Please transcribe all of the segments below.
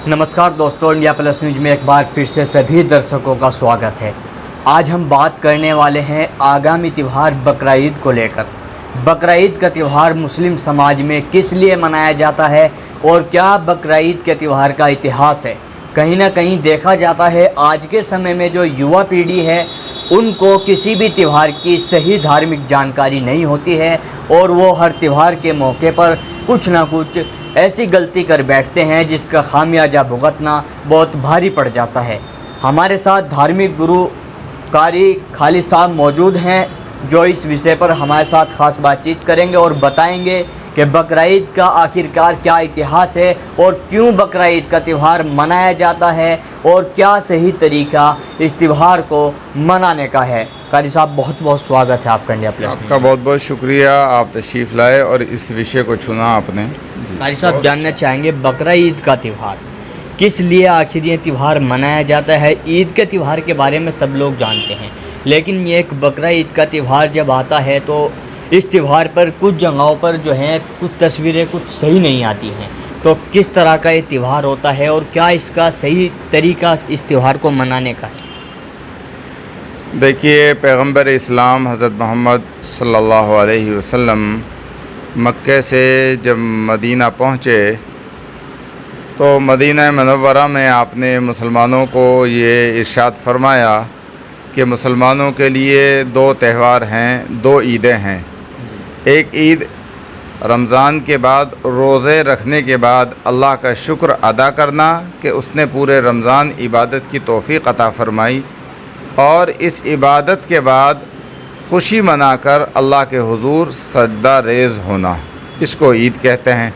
नमस्कार दोस्तों, India plus news में एक बार फिर से सभी दर्शकों का स्वागत है। आज हम बात करने वाले हैं आगामी त्यौहार बकरा ईद को लेकर। बकरा ईद का त्यौहार मुस्लिम समाज में किस लिए मनाया जाता है और क्या बकरा ईद के त्यौहार का इतिहास है। कहीं ना कहीं देखा जाता है आज के समय में जो युवा पीढ़ी है उनको किसी भी त्यौहार की सही धार्मिक जानकारी नहीं होती है और वो हर त्यौहार के मौके पर कुछ ना कुछ ऐसी गलती कर बैठते हैं जिसका खामियाजा भुगतना बहुत भारी पड़ जाता है। हमारे साथ धार्मिक गुरु कारी खालिद साहब मौजूद हैं जो इस विषय पर हमारे साथ खास बातचीत करेंगे और बताएंगे कि बकरा ईद का आखिरकार क्या इतिहास है और क्यों बकरा ईद का त्यौहार मनाया जाता है और क्या सही तरीका इस त्यौहार को मनाने का है। कारी साहब, बहुत बहुत स्वागत है आपका इंडिया प्लस। आपका बहुत बहुत शुक्रिया, आप तशरीफ़ लाए और इस विषय को चुना आपने। कारी साहब, जानना चाहेंगे बकरा ईद का त्यौहार किस लिए आखिर ये त्यौहार मनाया जाता है। ईद के त्यौहार के बारे में सब लोग जानते हैं, लेकिन ये एक बकरा ईद का त्यौहार जब आता है तो इस त्यौहार पर कुछ जगहों पर जो हैं कुछ तस्वीरें कुछ सही नहीं आती हैं। तो किस तरह का ये त्यौहार होता है और क्या इसका सही तरीका इस त्यौहार को मनाने का है। देखिए, पैगंबर इस्लाम हज़रत मोहम्मद सल्लल्लाहु अलैहि वसल्लम मक्के से जब मदीना पहुँचे तो मदीना मुनव्वरा में आपने मुसलमानों को ये इरशाद फरमाया कि मुसलमानों के लिए दो त्यौहार हैं, दो ईदें हैं। एक ईद रमज़ान के बाद रोज़े रखने के बाद अल्लाह का शुक्र अदा करना कि उसने पूरे रमज़ान इबादत की तौफ़ीक़ अता फ़रमाई और इस इबादत के बाद खुशी मनाकर अल्लाह के हुज़ूर सजदा रेज़ होना, इसको ईद कहते हैं।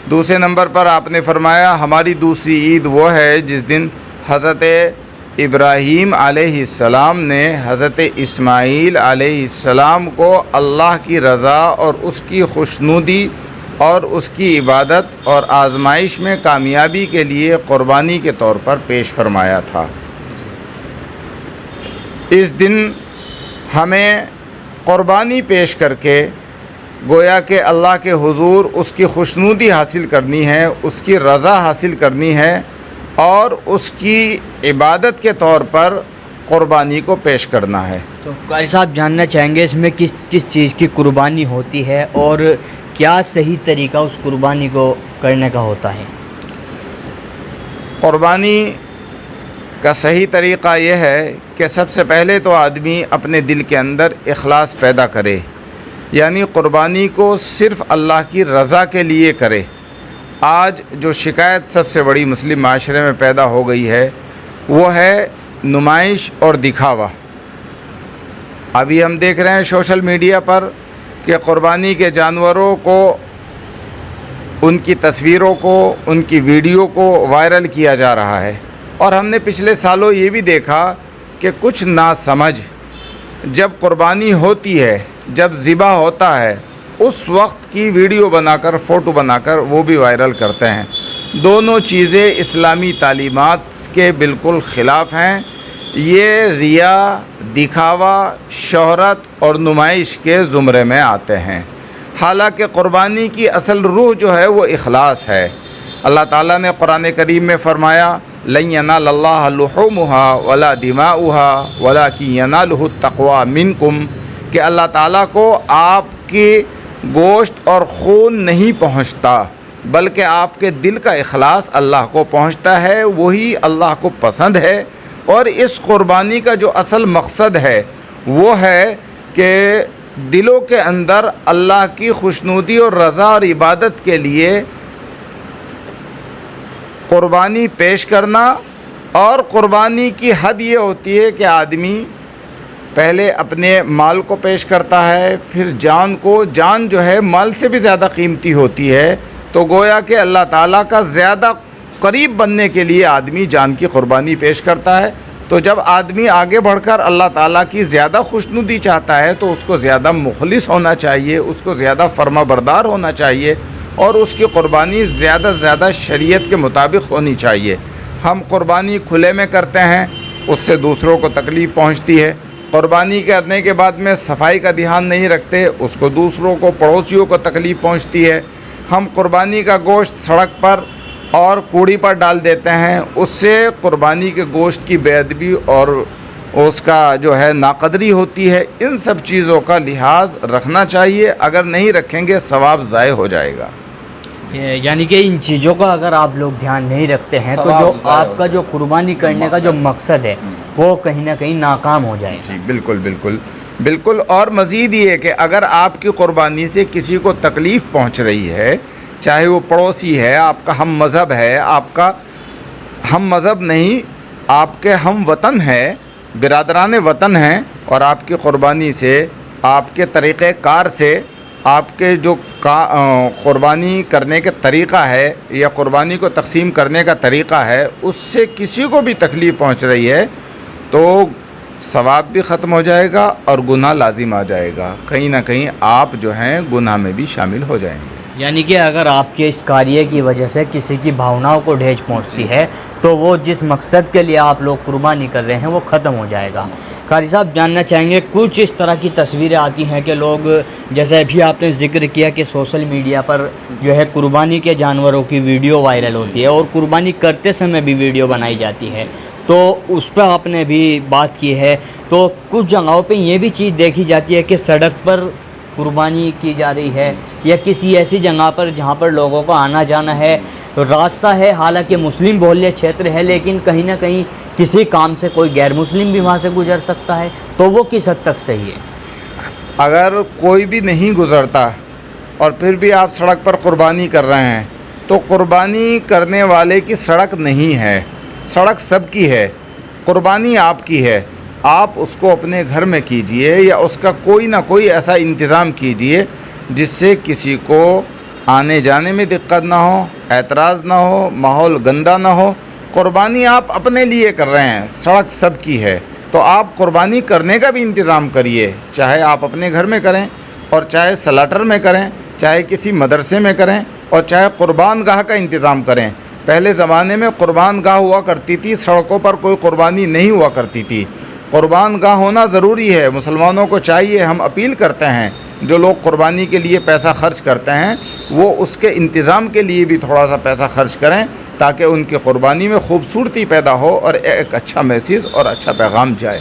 दूसरे नंबर पर आपने फरमाया हमारी दूसरी ईद वो है जिस दिन हज़रत इब्राहीम अलैहिस्सलाम ने हज़रत इस्माईल अलैहिस्सलाम को अल्लाह की रज़ा और उसकी खुशनुदी और उसकी इबादत और आज़माइश में कामयाबी के लिए क़ुरबानी के तौर पर पेश फरमाया था। इस दिन हमें क़ुरबानी पेश करके गोया कि अल्लाह के हुज़ूर उसकी खुशनुदी हासिल करनी है, उसकी रज़ा हासिल करनी है और उसकी इबादत के तौर पर क़ुरबानी को पेश करना है। तो कारी साहब, जानना चाहेंगे इसमें किस किस चीज़ की कुर्बानी होती है और क्या सही तरीका उस कुर्बानी को करने का होता है। क़ुरबानी का सही तरीक़ा यह है कि सबसे पहले तो आदमी अपने दिल के अंदर इखलास पैदा करे, यानी क़ुरबानी को सिर्फ़ अल्लाह की रज़ा के लिए करे। आज जो शिकायत सबसे बड़ी मुस्लिम माशरे में पैदा हो गई है वो है नुमाइश और दिखावा। अभी हम देख रहे हैं सोशल मीडिया पर कि क़ुरबानी के जानवरों को, उनकी तस्वीरों को, उनकी वीडियो को वायरल किया जा रहा है और हमने पिछले सालों ये भी देखा कि कुछ नासमझ जब क़ुरबानी होती है, जब ज़िबा होता है, उस वक्त की वीडियो बनाकर, फ़ोटो बनाकर वो भी वायरल करते हैं। दोनों चीज़ें इस्लामी तालीमात के बिल्कुल ख़िलाफ़ हैं। ये रिया, दिखावा, शोहरत और नुमाइश के ज़ुमरे में आते हैं। हालांकि क़ुरबानी की असल रूह जो है वो इखलास है। अल्लाह ताला ने कुरान करीम में फ़रमाया लन यनालल्लाह लुहूमुहा वला दिमाउहा वलाकिन यनालुहु तक़वा मिनकुम, कि अल्लाह ताला को आपके गोश्त और खून नहीं पहुँचता बल्कि आपके दिल का इखलास अल्लाह को पहुँचता है, वही अल्लाह को पसंद है। और इस क़ुरबानी का जो असल मकसद है वो है कि दिलों के अंदर अल्लाह की खुशनुदी और रज़ा और इबादत के लिए क़ुरबानी पेश करना। और क़ुरबानी की हद ये होती है कि आदमी पहले अपने माल को पेश करता है, फिर जान को। जान जो है माल से भी ज़्यादा कीमती होती है, तो गोया कि अल्लाह ताला का ज़्यादा करीब बनने के लिए आदमी जान की क़ुरबानी पेश करता है। तो जब आदमी आगे बढ़कर अल्लाह ताला की ज़्यादा खुशनुदी चाहता है तो उसको ज़्यादा मुखलिस होना चाहिए, उसको ज़्यादा फर्माबरदार होना चाहिए और उसकी क़ुरबानी ज़्यादा से ज़्यादा शरीयत के मुताबिक होनी चाहिए। हम क़ुरबानी खुले में करते हैं, उससे दूसरों को तकलीफ़ पहुँचती है। क़ुरबानी करने के बाद में सफाई का ध्यान नहीं रखते, उसको दूसरों को, पड़ोसियों को तकलीफ़ पहुँचती है। हम क़ुरबानी का गोश्त सड़क पर और कूड़ी पर डाल देते हैं, उससे कुर्बानी के गोश्त की बेअदबी और उसका जो है नाकदरी होती है। इन सब चीज़ों का लिहाज रखना चाहिए, अगर नहीं रखेंगे सवाब ज़ाय हो जाएगा। यानी कि इन चीज़ों का अगर आप लोग ध्यान नहीं रखते हैं तो सवाब जो ज़ाया आपका जो कुर्बानी करने का जो मकसद है वो कहीं ना कहीं नाकाम हो जाएगा। जी बिल्कुल बिल्कुल बिल्कुल। और मज़ीद ये कि अगर आपकी कुर्बानी से किसी को तकलीफ़ पहुंच रही है, चाहे वो पड़ोसी है, आपका हम मज़हब है, आपका हम मज़हब नहीं, आपके हम वतन है, बिरादरान वतन हैं, और आपकी कुर्बानी से, आपके तरीक़ेकार से, आपके जो कुर्बानी करने का तरीक़ा है या कुर्बानी को तकसीम करने का तरीक़ा है, उससे किसी को भी तकलीफ़ पहुंच रही है तो सवाब भी ख़त्म हो जाएगा और गुनाह लाजिम आ जाएगा। कहीं ना कहीं आप जो हैं गुनाह में भी शामिल हो जाएंगे। यानी कि अगर आपके इस कार्य की वजह से किसी की भावनाओं को ठेस पहुंचती है तो वो जिस मकसद के लिए आप लोग कुर्बानी कर रहे हैं वो ख़त्म हो जाएगा। कारी साहब, जानना चाहेंगे, कुछ इस तरह की तस्वीरें आती हैं कि लोग, जैसे अभी आपने जिक्र किया कि सोशल मीडिया पर जो है कुर्बानी के जानवरों की वीडियो वायरल होती है और कुर्बानी करते समय भी वीडियो बनाई जाती है, तो उस पर आपने भी बात की है। तो कुछ जगहों पे ये भी चीज़ देखी जाती है कि सड़क पर कुर्बानी की जा रही है या किसी ऐसी जगह पर जहाँ पर लोगों को आना जाना है, रास्ता है, हालांकि मुस्लिम बहुल्य क्षेत्र है, लेकिन कहीं ना कहीं किसी काम से कोई गैर मुस्लिम भी वहाँ से गुजर सकता है, तो वो किस हद तक सही है? अगर कोई भी नहीं गुज़रता और फिर भी आप सड़क पर कुर्बानी कर रहे हैं तो कुर्बानी करने वाले की सड़क नहीं है, सड़क सबकी है, कुर्बानी आपकी है। आप उसको अपने घर में कीजिए या उसका कोई ना कोई ऐसा इंतज़ाम कीजिए जिससे किसी को आने जाने में दिक्कत ना हो, एतराज़ ना हो, माहौल गंदा ना हो। कुर्बानी आप अपने लिए कर रहे हैं, सड़क सबकी है, तो आप कुर्बानी करने का भी इंतज़ाम करिए, चाहे आप अपने घर में करें और चाहे सलाटर में करें, चाहे किसी मदरसे में करें और चाहे कुर्बान गाह का इंतज़ाम करें। पहले ज़माने में कुर्बान गाह हुआ करती थी, सड़कों पर कोई कुर्बानी नहीं हुआ करती थी। कुर्बान गाह होना ज़रूरी है, मुसलमानों को चाहिए। हम अपील करते हैं जो लोग कुर्बानी के लिए पैसा खर्च करते हैं वो उसके इंतज़ाम के लिए भी थोड़ा सा पैसा खर्च करें ताकि उनकी कुर्बानी में खूबसूरती पैदा हो और एक अच्छा मैसेज और अच्छा पैगाम जाए।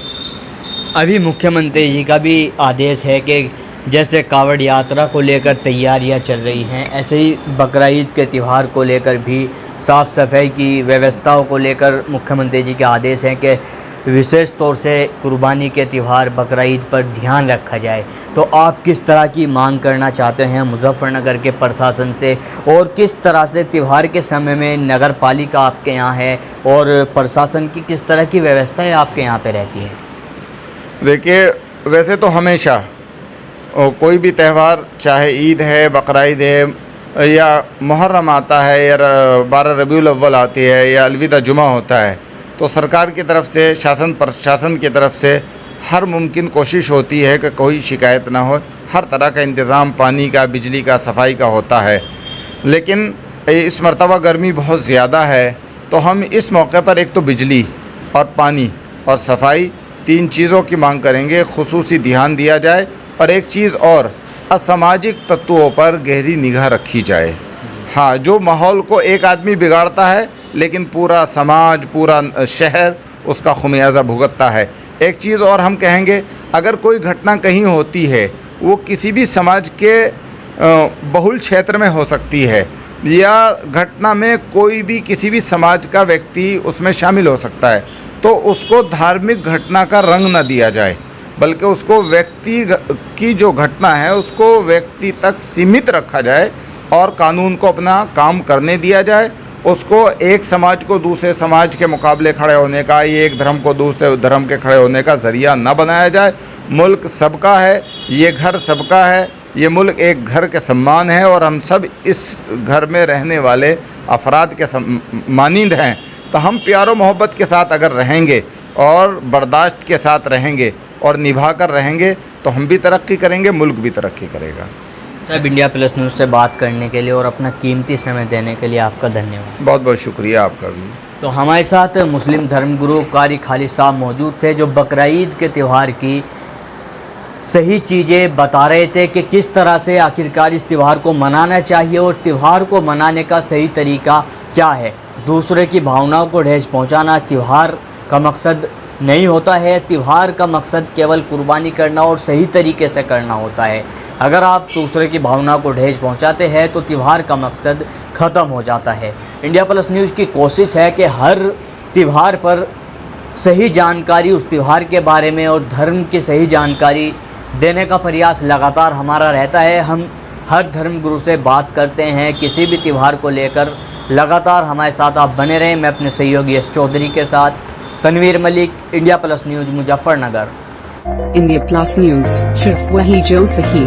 अभी मुख्यमंत्री जी का भी आदेश है कि जैसे कावड़ यात्रा को लेकर तैयारियां चल रही हैं, ऐसे ही बकरीद के त्यौहार को लेकर भी साफ़ सफाई की व्यवस्थाओं को लेकर मुख्यमंत्री जी के आदेश हैं कि विशेष तौर से कुर्बानी के त्यौहार बकरीद पर ध्यान रखा जाए। तो आप किस तरह की मांग करना चाहते हैं मुजफ्फरनगर के प्रशासन से, और किस तरह से त्यौहार के समय में नगर पालिका आपके यहाँ है और प्रशासन की किस तरह की व्यवस्थाएं आपके यहाँ पे रहती है? देखिए, वैसे तो हमेशा कोई भी त्यौहार, चाहे ईद है, बकरीद है या मुहर्रम आता है या 12 रबीउल अव्वल आती है या अलविदा जुमा होता है, तो सरकार की तरफ से, प्रशासन की तरफ से हर मुमकिन कोशिश होती है कि कोई शिकायत ना हो। हर तरह का इंतज़ाम पानी का, बिजली का, सफाई का होता है। लेकिन इस मरतबा गर्मी बहुत ज़्यादा है तो हम इस मौके पर एक तो बिजली और पानी और सफाई, 3 चीज़ों की मांग करेंगे, खुसूसी ध्यान दिया जाए। और एक चीज़ और, असामाजिक तत्वों पर गहरी निगाह रखी जाए। हाँ, जो माहौल को एक आदमी बिगाड़ता है लेकिन पूरा समाज, पूरा शहर उसका खुमियाजा भुगतता है। एक चीज़ और हम कहेंगे, अगर कोई घटना कहीं होती है वो किसी भी समाज के बहुल क्षेत्र में हो सकती है या घटना में कोई भी किसी भी समाज का व्यक्ति उसमें शामिल हो सकता है, तो उसको धार्मिक घटना का रंग न दिया जाए, बल्कि उसको व्यक्ति की जो घटना है उसको व्यक्ति तक सीमित रखा जाए और कानून को अपना काम करने दिया जाए। उसको एक समाज को दूसरे समाज के मुकाबले खड़े होने का, ये एक धर्म को दूसरे धर्म के खड़े होने का ज़रिया न बनाया जाए। मुल्क सबका है, ये घर सबका है, ये मुल्क एक घर के सम्मान है और हम सब इस घर में रहने वाले अफराद के मानिंद हैं। तो हम प्यार व मोहब्बत के साथ अगर रहेंगे और बर्दाश्त के साथ रहेंगे और निभा कर रहेंगे तो हम भी तरक्की करेंगे, मुल्क भी तरक्की करेगा। साहब, इंडिया प्लस न्यूज़ से बात करने के लिए और अपना कीमती समय देने के लिए आपका धन्यवाद। बहुत बहुत शुक्रिया आपका भी। तो हमारे साथ मुस्लिम धर्मगुरु कारी खालिद साहब मौजूद थे जो बकरीद के त्यौहार की सही चीज़ें बता रहे थे कि किस तरह से आखिरकार इस त्यौहार को मनाना चाहिए और त्यौहार को मनाने का सही तरीका क्या है। दूसरे की भावनाओं को ठेस पहुंचाना त्यौहार का मकसद नहीं होता है। त्यौहार का मकसद केवल कुर्बानी करना और सही तरीके से करना होता है। अगर आप दूसरे की भावनाओं को ठेस पहुंचाते हैं तो त्यौहार का मकसद ख़त्म हो जाता है। इंडिया प्लस न्यूज़ की कोशिश है कि हर त्यौहार पर सही जानकारी उस त्यौहार के बारे में और धर्म की सही जानकारी देने का प्रयास लगातार हमारा रहता है। हम हर धर्म गुरु से बात करते हैं किसी भी त्यौहार को लेकर। लगातार हमारे साथ आप बने रहें। मैं अपने सहयोगी एस चौधरी के साथ Tanveer Malik, India plus news, Muzaffarnagar. India plus news, सिर्फ वही जो सही।